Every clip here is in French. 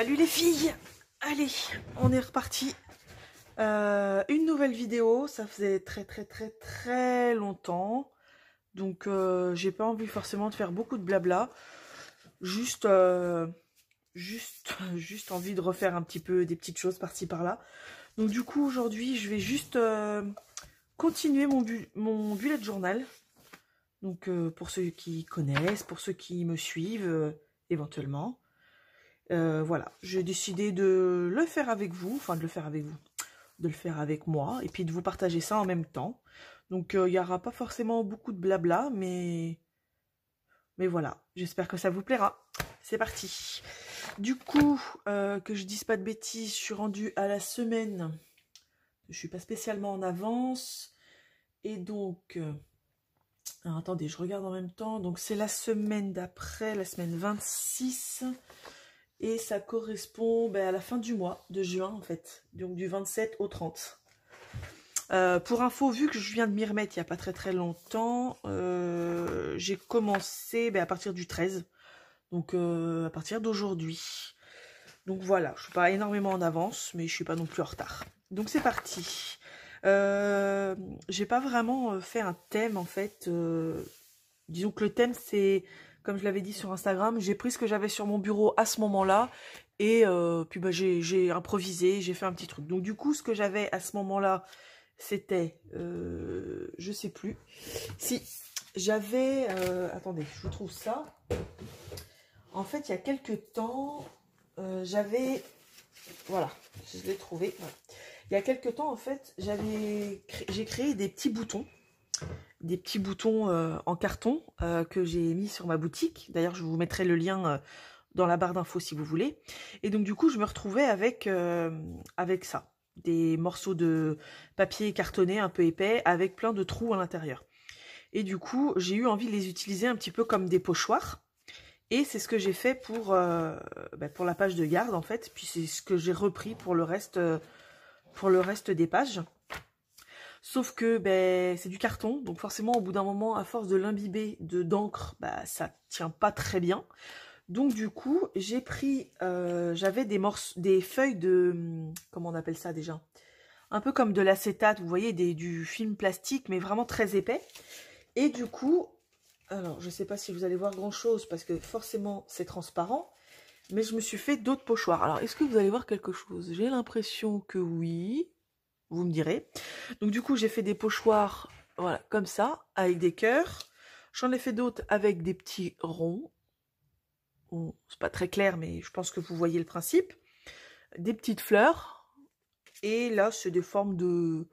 Salut les filles! Allez, on est reparti. Une nouvelle vidéo, ça faisait très longtemps. Donc j'ai pas envie forcément de faire beaucoup de blabla. Juste, juste envie de refaire un petit peu des petites choses par-ci par-là. Donc du coup aujourd'hui je vais juste continuer mon bullet journal. Donc pour ceux qui connaissent, pour ceux qui me suivent éventuellement. Voilà, j'ai décidé de le faire avec vous, enfin de le faire avec vous, de le faire avec moi, et puis de vous partager ça en même temps. Donc il n'y aura pas forcément beaucoup de blabla, mais voilà, j'espère que ça vous plaira. C'est parti. Du coup, que je dise pas de bêtises, je suis rendue à la semaine. Je suis pas spécialement en avance. Et donc, alors, attendez, je regarde en même temps. Donc c'est la semaine d'après, la semaine 26. Et ça correspond à la fin du mois de juin, en fait. Donc du 27 au 30. Pour info, vu que je viens de m'y remettre il n'y a pas très longtemps, j'ai commencé à partir du 13. Donc à partir d'aujourd'hui. Donc voilà, je ne suis pas énormément en avance, mais je ne suis pas non plus en retard. Donc c'est parti. J'ai pas vraiment fait un thème, en fait. Disons que le thème, c'est... Comme je l'avais dit sur Instagram, j'ai pris ce que j'avais sur mon bureau à ce moment-là et puis j'ai improvisé, j'ai fait un petit truc. Donc du coup, ce que j'avais à ce moment-là, c'était, je sais plus. Si, j'avais, attendez, je vous trouve ça. En fait, il y a quelques temps, j'avais, voilà, je l'ai trouvé. Voilà. Il y a quelques temps, en fait, j'ai créé des petits boutons. Des petits boutons en carton que j'ai mis sur ma boutique. D'ailleurs, je vous mettrai le lien dans la barre d'infos si vous voulez. Et donc, du coup, je me retrouvais avec ça. Des morceaux de papier cartonné un peu épais avec plein de trous à l'intérieur. Et du coup, j'ai eu envie de les utiliser un petit peu comme des pochoirs. Et c'est ce que j'ai fait pour la page de garde, en fait. Puis c'est ce que j'ai repris pour le reste des pages. Sauf que c'est du carton, donc forcément au bout d'un moment, à force de l'imbiber d'encre, ça tient pas très bien. Donc du coup, j'ai pris, j'avais des feuilles de, comment on appelle ça déjà? Un peu comme de l'acétate, vous voyez, du film plastique, mais vraiment très épais. Et du coup, alors je sais pas si vous allez voir grand chose, parce que forcément c'est transparent, mais je me suis fait d'autres pochoirs. Alors est-ce que vous allez voir quelque chose? J'ai l'impression que oui. Vous me direz. Donc du coup, j'ai fait des pochoirs, voilà, comme ça, avec des cœurs. J'en ai fait d'autres avec des petits ronds. Bon, c'est pas très clair, mais je pense que vous voyez le principe. Des petites fleurs. Et là, c'est des formes de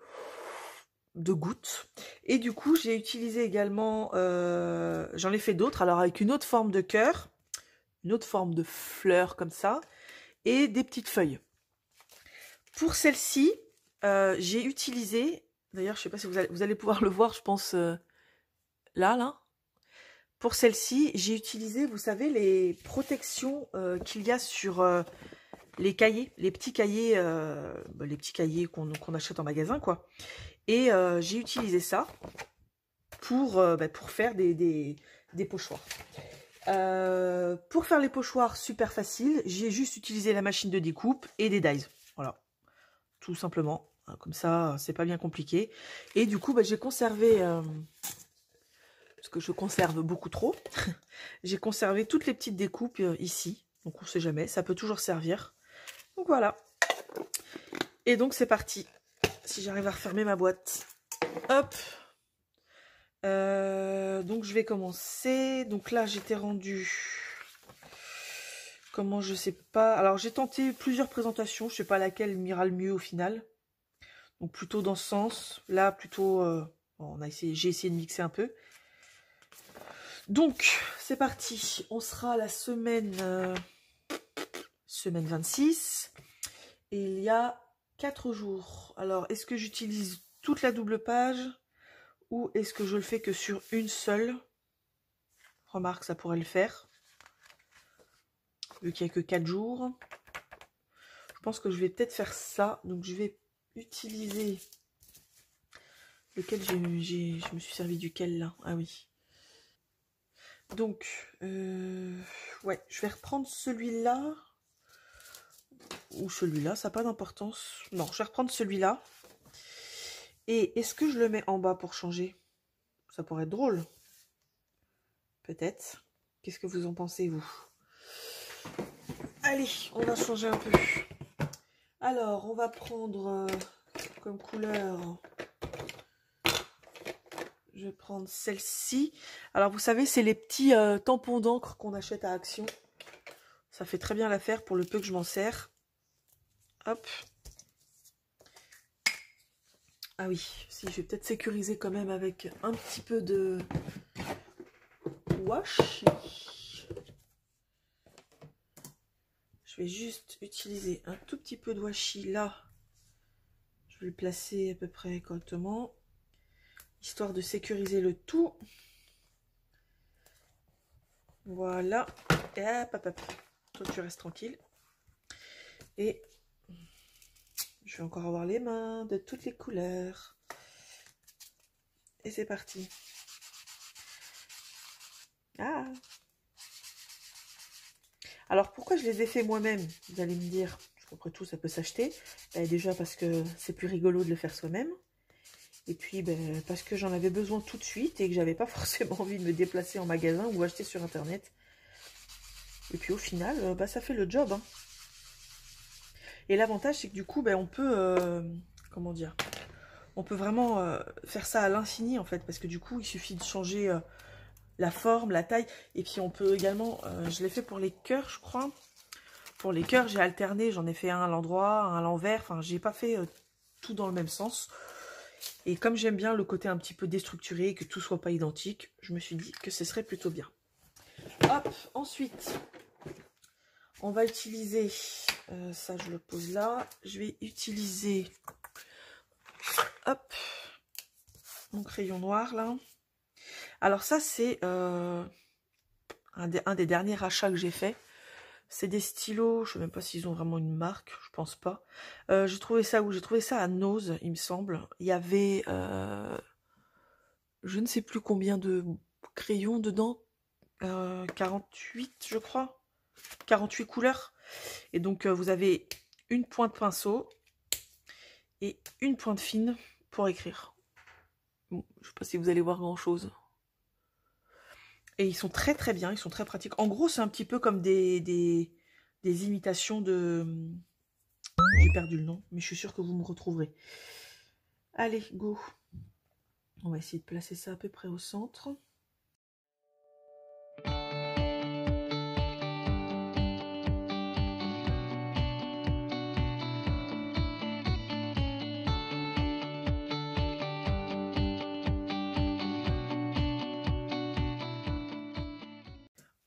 gouttes. Et du coup, j'ai utilisé également, j'en ai fait d'autres, alors avec une autre forme de cœur, une autre forme de fleurs comme ça, et des petites feuilles. Pour celle-ci, j'ai utilisé, d'ailleurs je sais pas si vous allez pouvoir le voir, je pense là. Pour celle-ci, j'ai utilisé, vous savez, les protections qu'il y a sur les cahiers, les petits cahiers qu'on achète en magasin, quoi. Et j'ai utilisé ça pour faire des pochoirs. Pour faire les pochoirs, super facile, j'ai juste utilisé la machine de découpe et des dies. Voilà, tout simplement. Comme ça, c'est pas bien compliqué. Et du coup, j'ai conservé, parce que je conserve beaucoup trop, j'ai conservé toutes les petites découpes ici. Donc on sait jamais, ça peut toujours servir. Donc voilà. Et donc c'est parti. Si j'arrive à refermer ma boîte. Hop. Donc je vais commencer. Donc là, j'étais rendue... Comment, je sais pas. Alors j'ai tenté plusieurs présentations. Je sais pas laquelle m'ira le mieux au final. Donc plutôt dans ce sens. Là, plutôt... bon, j'ai essayé de mixer un peu. Donc, c'est parti. On sera à la semaine 26. Et il y a 4 jours. Alors, est-ce que j'utilise toute la double page ou est-ce que je le fais que sur une seule? Remarque, ça pourrait le faire. Vu qu'il n'y a que 4 jours. Je pense que je vais peut-être faire ça. Donc, je vais utiliser... Lequel je me suis servi duquel là? Ah oui. Donc, ouais, je vais reprendre celui-là. ou celui-là, ça n'a pas d'importance. Non, je vais reprendre celui-là. Et est-ce que je le mets en bas pour changer? Ça pourrait être drôle. Peut-être. Qu'est-ce que vous en pensez, vous? Allez, on va changer un peu. Alors, on va prendre comme couleur... Je vais prendre celle-ci. Alors, vous savez, c'est les petits tampons d'encre qu'on achète à Action. Ça fait très bien l'affaire pour le peu que je m'en sers. Hop. Ah oui, si, je vais peut-être sécuriser quand même avec un petit peu de washi. Je vais juste utiliser un tout petit peu de washi là. Je vais le placer à peu près correctement. Histoire de sécuriser le tout. Voilà. Et hop, hop, hop. Toi, tu restes tranquille. Et je vais encore avoir les mains de toutes les couleurs. Et c'est parti. Ah! Alors, pourquoi je les ai fait moi-même? Vous allez me dire, après tout, ça peut s'acheter. Déjà parce que c'est plus rigolo de le faire soi-même. Et puis, parce que j'en avais besoin tout de suite et que j'avais pas forcément envie de me déplacer en magasin ou acheter sur Internet. Et puis, au final, ça fait le job. Hein. Et l'avantage, c'est que du coup, on peut... comment dire? On peut vraiment faire ça à l'infini, en fait. Parce que du coup, il suffit de changer la forme, la taille. Et puis, on peut également... je l'ai fait pour les cœurs, je crois. Pour les cœurs, j'ai alterné. J'en ai fait un à l'endroit, un à l'envers. Enfin, j'ai pas fait tout dans le même sens. Et comme j'aime bien le côté un petit peu déstructuré, que tout soit pas identique, je me suis dit que ce serait plutôt bien. Hop, ensuite, on va utiliser, ça je le pose là, je vais utiliser, hop, mon crayon noir là. Alors ça c'est un des derniers achats que j'ai fait. C'est des stylos, je ne sais même pas s'ils ont vraiment une marque, je pense pas. J'ai trouvé ça où? J'ai trouvé ça à Nose, il me semble. Il y avait, je ne sais plus combien de crayons dedans, 48 je crois, 48 couleurs. Et donc vous avez une pointe pinceau et une pointe fine pour écrire. Bon, je ne sais pas si vous allez voir grand chose. Et ils sont très très bien, ils sont très pratiques. En gros, c'est un petit peu comme des imitations de... J'ai perdu le nom, mais je suis sûre que vous me retrouverez. Allez, go. On va essayer de placer ça à peu près au centre.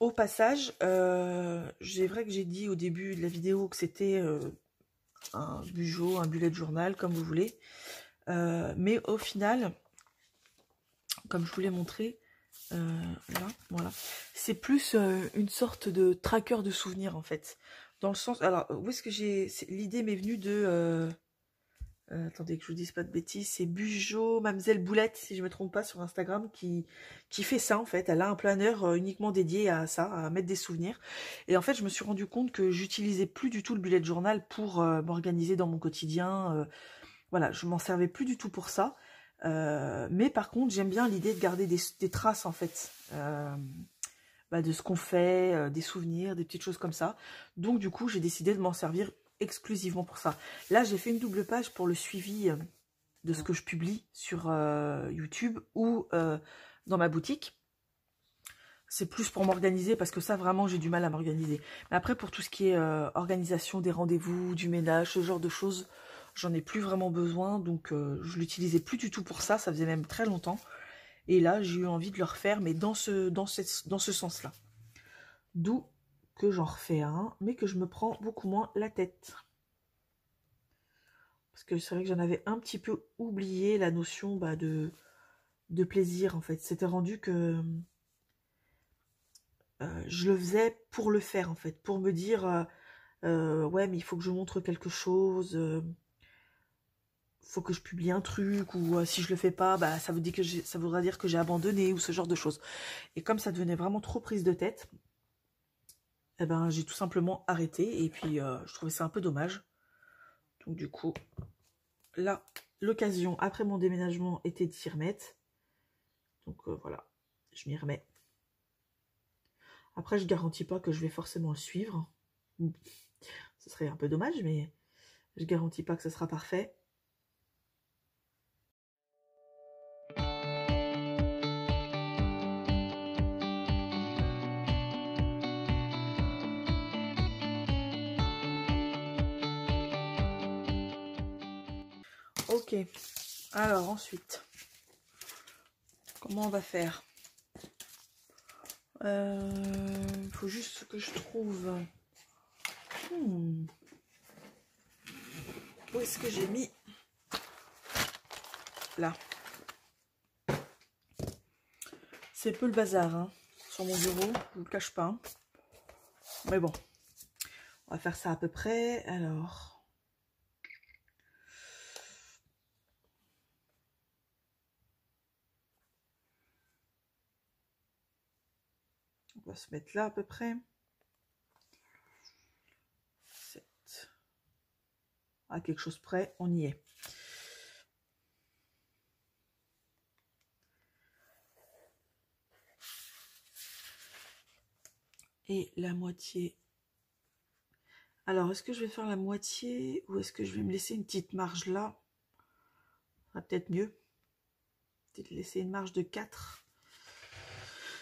Au passage, c'est vrai que j'ai dit au début de la vidéo que c'était un bugeot, un bullet journal, comme vous voulez. Mais au final, comme je vous l'ai montré, là, voilà, c'est plus une sorte de tracker de souvenirs en fait. Dans le sens, alors où est-ce que l'idée m'est venue de... attendez que je vous dise pas de bêtises, c'est Bugeot, Mademoiselle Boulette, si je me trompe pas, sur Instagram, qui fait ça en fait. Elle a un planeur uniquement dédié à ça, à mettre des souvenirs. Et en fait, je me suis rendu compte que j'utilisais plus du tout le bullet journal pour m'organiser dans mon quotidien. Voilà, je m'en servais plus du tout pour ça. Mais par contre, j'aime bien l'idée de garder des traces en fait. De ce qu'on fait, des souvenirs, des petites choses comme ça. Donc du coup, j'ai décidé de m'en servir exclusivement pour ça. Là, j'ai fait une double page pour le suivi de ce que je publie sur YouTube ou dans ma boutique. C'est plus pour m'organiser parce que ça, vraiment, j'ai du mal à m'organiser. Mais après, pour tout ce qui est organisation des rendez-vous, du ménage, ce genre de choses, j'en ai plus vraiment besoin. Donc, je l'utilisais plus du tout pour ça. Ça faisait même très longtemps. Et là, j'ai eu envie de le refaire, mais dans ce sens-là. D'où que j'en refais un, mais que je me prends beaucoup moins la tête. Parce que c'est vrai que j'en avais un petit peu oublié la notion de plaisir, en fait. C'était rendu que je le faisais pour le faire, en fait. Pour me dire, ouais, mais il faut que je montre quelque chose, faut que je publie un truc, ou si je le fais pas, ça voudra dire que j'ai abandonné, ou ce genre de choses. Et comme ça devenait vraiment trop prise de tête, eh ben, j'ai tout simplement arrêté. Et puis, je trouvais ça un peu dommage. Donc, du coup, là, l'occasion, après mon déménagement, était de s'y remettre. Donc, voilà, je m'y remets. Après, je ne garantis pas que je vais forcément le suivre. Ce serait un peu dommage, mais je ne garantis pas que ce sera parfait. Ok, alors ensuite, comment on va faire? Il faut juste que je trouve... Où est-ce que j'ai mis? Là. C'est peu le bazar, hein, sur mon bureau, je ne vous le cache pas. Mais bon, on va faire ça à peu près. Alors... On va se mettre là à peu près. 7. À quelque chose près, on y est. Et la moitié. Alors, est-ce que je vais faire la moitié ou est-ce que je vais me laisser une petite marge là? Ça va peut-être mieux. Peut-être laisser une marge de 4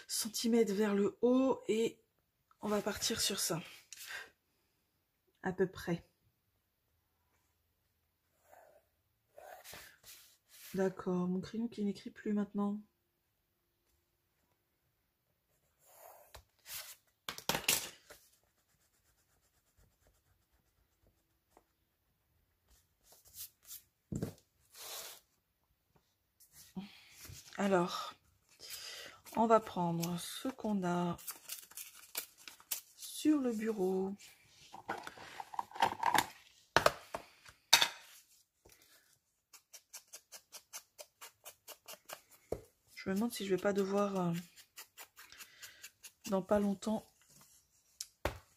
cm vers le haut et on va partir sur ça. À peu près. D'accord, mon crayon qui n'écrit plus maintenant. Alors, on va prendre ce qu'on a sur le bureau. Je me demande si je vais pas devoir, dans pas longtemps,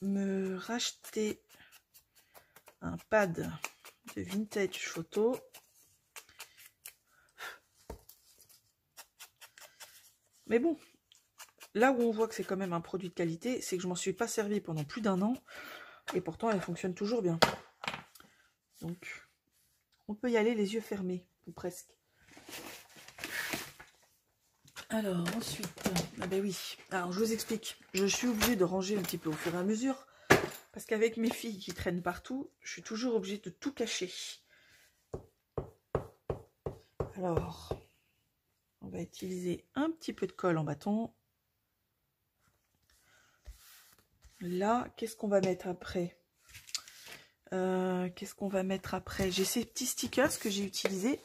me racheter un pad de vintage photo. Mais bon, là où on voit que c'est quand même un produit de qualité, c'est que je m'en suis pas servi pendant plus d'1 an. Et pourtant, elle fonctionne toujours bien. Donc, on peut y aller les yeux fermés, ou presque. Alors, ensuite, ah ben oui, alors je vous explique. Je suis obligée de ranger un petit peu au fur et à mesure. Parce qu'avec mes filles qui traînent partout, je suis toujours obligée de tout cacher. Alors, on va utiliser un petit peu de colle en bâton. Là, qu'est-ce qu'on va mettre après? Qu'est-ce qu'on va mettre après? J'ai ces petits stickers que j'ai utilisés.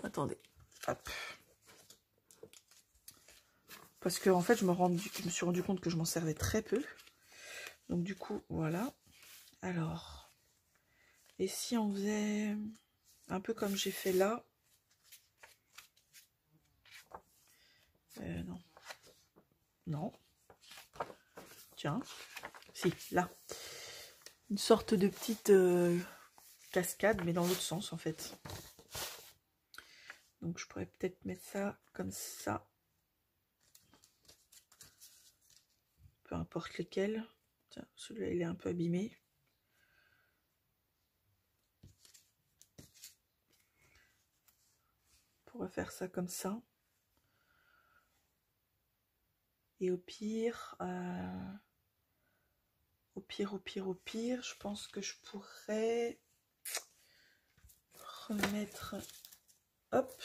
Attendez, hop. Parce que en fait, je me suis rendu compte que je m'en servais très peu. Donc du coup, voilà. Alors, et si on faisait un peu comme j'ai fait là? Non. Non. Tiens. Si, là. Une sorte de petite cascade, mais dans l'autre sens en fait. Donc je pourrais peut-être mettre ça comme ça. Peu importe lequel. Tiens, celui-là il est un peu abîmé. On pourrait faire ça comme ça. Et au pire, je pense que je pourrais remettre, hop,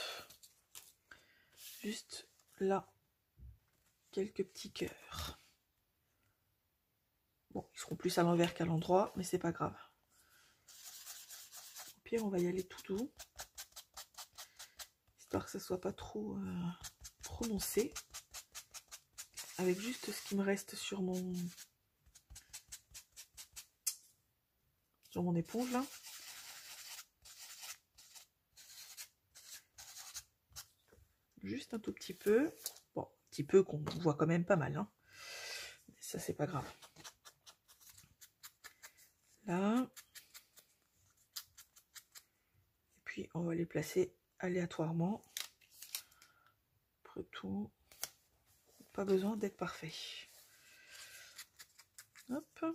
juste là, quelques petits cœurs. Bon, ils seront plus à l'envers qu'à l'endroit, mais c'est pas grave. Au pire, on va y aller tout doux, histoire que ça soit pas trop prononcé. Avec juste ce qui me reste sur mon éponge là. Juste un tout petit peu. Bon, un petit peu qu'on voit quand même pas mal. Hein. Mais ça, c'est pas grave. Là. Et puis on va les placer aléatoirement. Après tout, pas besoin d'être parfait. Hop.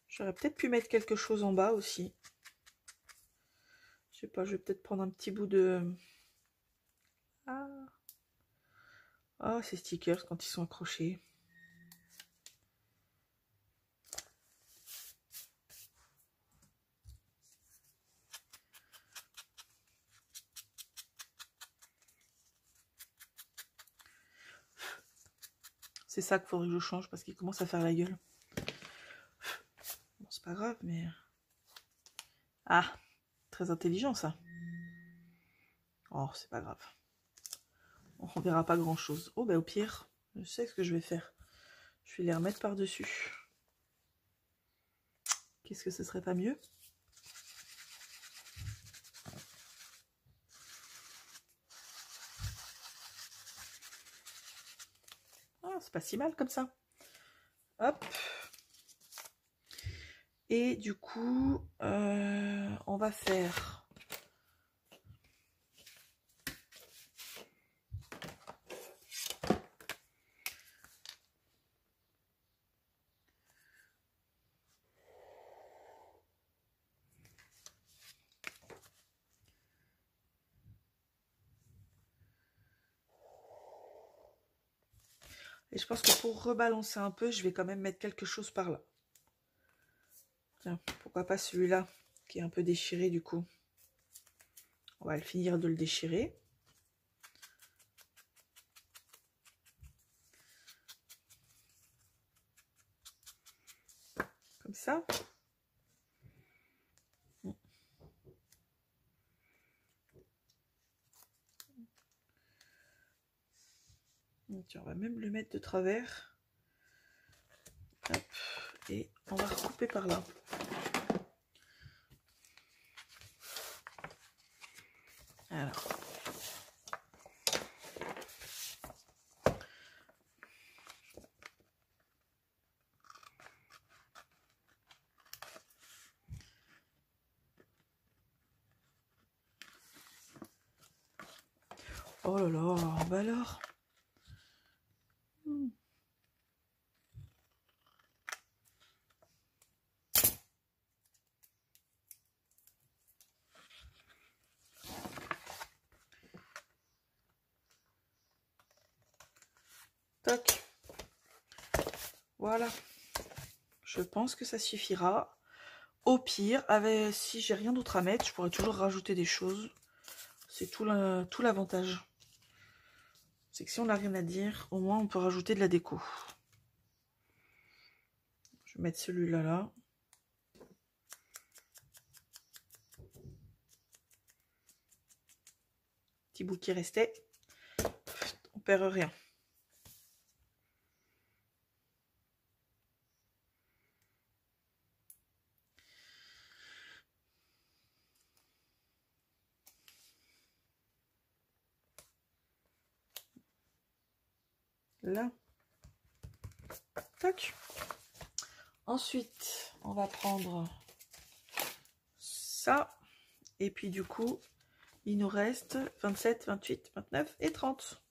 J'aurais peut-être pu mettre quelque chose en bas aussi. Je sais pas, je vais peut-être prendre un petit bout de... Ah, ces stickers quand ils sont accrochés. C'est ça qu'il faudrait que je change parce qu'il commence à faire la gueule. Bon, c'est pas grave, mais... Ah, très intelligent ça. Oh, c'est pas grave. On verra pas grand chose. Oh, bah au pire, je sais ce que je vais faire. Je vais les remettre par-dessus. Qu'est-ce que ce serait pas mieux? Ah, c'est pas si mal comme ça. Hop. Et du coup, on va faire... Et je pense que pour rebalancer un peu, je vais quand même mettre quelque chose par là. Tiens, pourquoi pas celui-là, qui est un peu déchiré du coup. On va finir de le déchirer. Comme ça. Tiens, on va même le mettre de travers. Hop, et on va recouper par là. Alors. Oh là là, bah alors. Toc. Voilà. Je pense que ça suffira. Au pire, si j'ai rien d'autre à mettre, je pourrais toujours rajouter des choses. C'est tout l'avantage. C'est que si on n'a rien à dire, au moins on peut rajouter de la déco. Je vais mettre celui-là là. Petit bout qui restait. On perd rien. Là. Tac. Ensuite, on va prendre ça. Et puis du coup, il nous reste 27, 28, 29 et 30.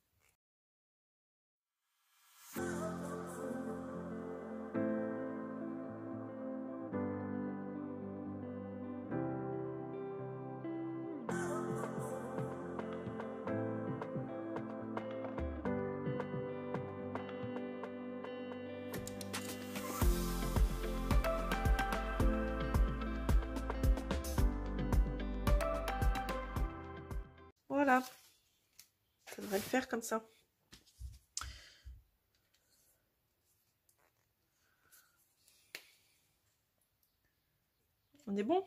Voilà, ça devrait le faire comme ça. On est bon?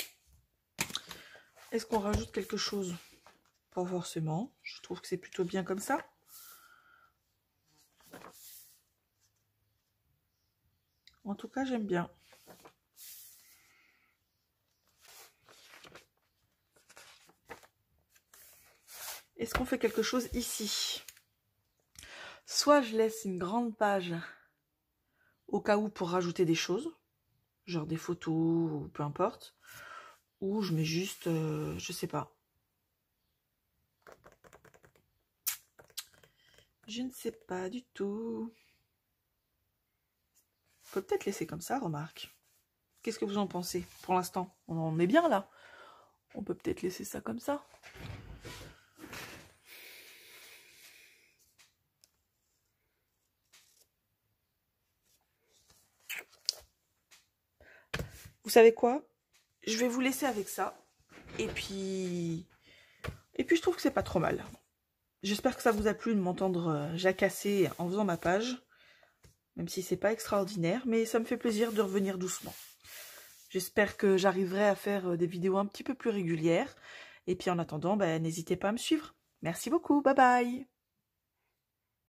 Est-ce qu'on rajoute quelque chose? Pas forcément, je trouve que c'est plutôt bien comme ça. En tout cas, j'aime bien. Est-ce qu'on fait quelque chose ici? Soit je laisse une grande page au cas où pour rajouter des choses. genre des photos ou peu importe. Ou je mets juste, je sais pas. Je ne sais pas du tout. On peut peut-être laisser comme ça, remarque. Qu'est-ce que vous en pensez pour l'instant? On en est bien là. On peut peut-être laisser ça comme ça. Vous savez quoi? Je vais vous laisser avec ça. Et puis je trouve que c'est pas trop mal. J'espère que ça vous a plu de m'entendre jacasser en faisant ma page. Même si c'est pas extraordinaire, mais ça me fait plaisir de revenir doucement. J'espère que j'arriverai à faire des vidéos un petit peu plus régulières. Et puis en attendant, n'hésitez pas à me suivre. Merci beaucoup, bye bye!